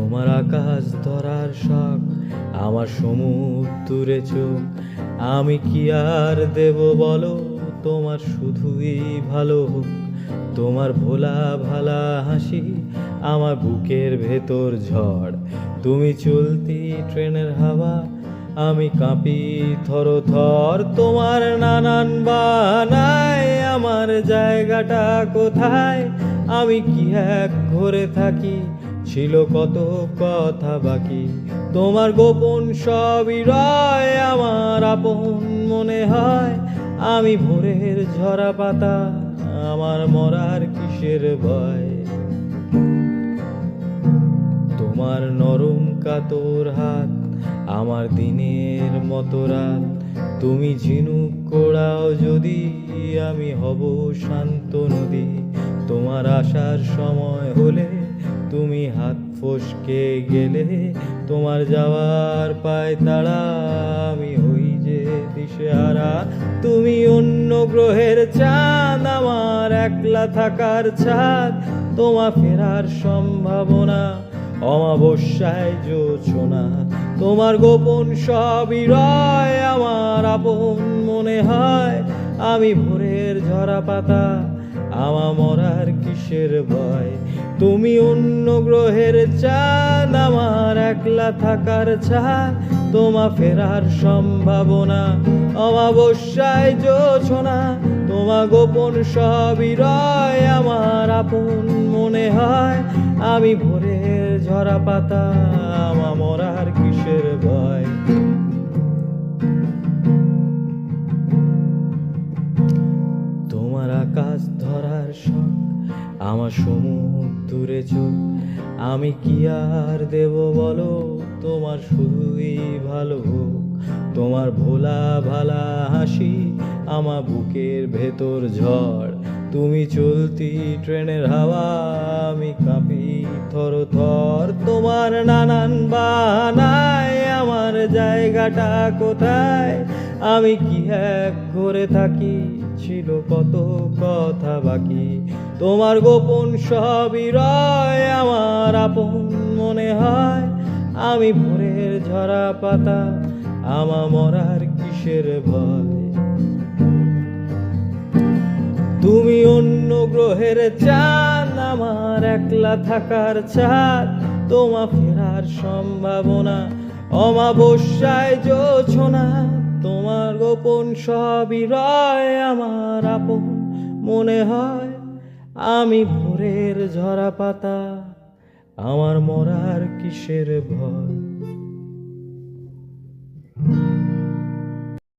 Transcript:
তোমার আকাশ ধরার শখ, আমার সমুদ্রে চোখ। আমি কি আর দেব বলো, তোমার শুধুই ভালো হোক। তোমার ভোলা ভালা হাসি আমার বুকের ভেতর ঝড়। তুমি চলতি ট্রেনের হাওয়া, আমি কাঁপি থর থর। তোমার নানান বাহানায় আমার জায়গাটা কোথায়? আমি কি এক ঘরে থাকি, ছিল কত কথা বাকি। তোমার গোপন সবই রয় আমার আপন মনে হয়। আমি ভোরের ঝরা পাতা, আমার মরার কিসের ভয়? তোমার নরম কাতর হাত আমার দিনের মতো রাত। তুমি ঝিনুক কোড়াও যদি, আমি হব শান্ত নদী। তোমার আসার সময় হলে তুমি হাত ফসকে গেলে, তোমার যাওয়ার পায় তাড়া, আমি হই যে দিশেহারা। তুমি অন্য গ্রহের চাঁদ, আমার একলা থাকার ছাদ। তোমার ফেরার সম্ভাবনা অমাবস্যায় জোছনা। তোমার গোপন সবই রয় আমার আপন মনে হয়। আমি ভোরের ঝরা পাতা, আমার মরার কিসের ভয়? তুমি অন্য গ্রহের চাঁদ, আমার একলা থাকার ছাদ। তোমার ফেরার সম্ভাবনা অমাবস্যায় জোছনা। তোমার গোপন সবই রয় আমার আপন মনে হয়। আমি ভোরের ঝরা পাতা, আমার মরার কিসের ভয়? তোমার আকাশ ধরার শখ, আমার সমুদ্রে চোখ। আমি কি আর দেব বলো, তোমার শুধুই ভালো হোক। তোমার ভোলা ভালা হাসি আমার বুকের ভেতর ঝড়। তুমি চলতি ট্রেনের হাওয়া, আমি কাঁপি থর থর। তোমার নানান বাহানায় আমার জায়গাটা কোথায়? আমি কি এক ঘরে থাকি, ছিল কত কথা বাকি। তোমার গোপন সবই রয় আমার আপন মনে হয়। আমি ভোরের ঝরা পাতা, আমার মরার কিসের ভয়? তুমি অন্য গ্রহের চাঁদ, আমার একলা থাকার ছাদ। তোমার ফেরার সম্ভাবনা অমাবস্যায় জোছনা। তোমার গোপন সবই রয় আমার আপন মনে হয়। আমি ভোরের ঝরা পাতা, আমার মরার কিসের ভয়?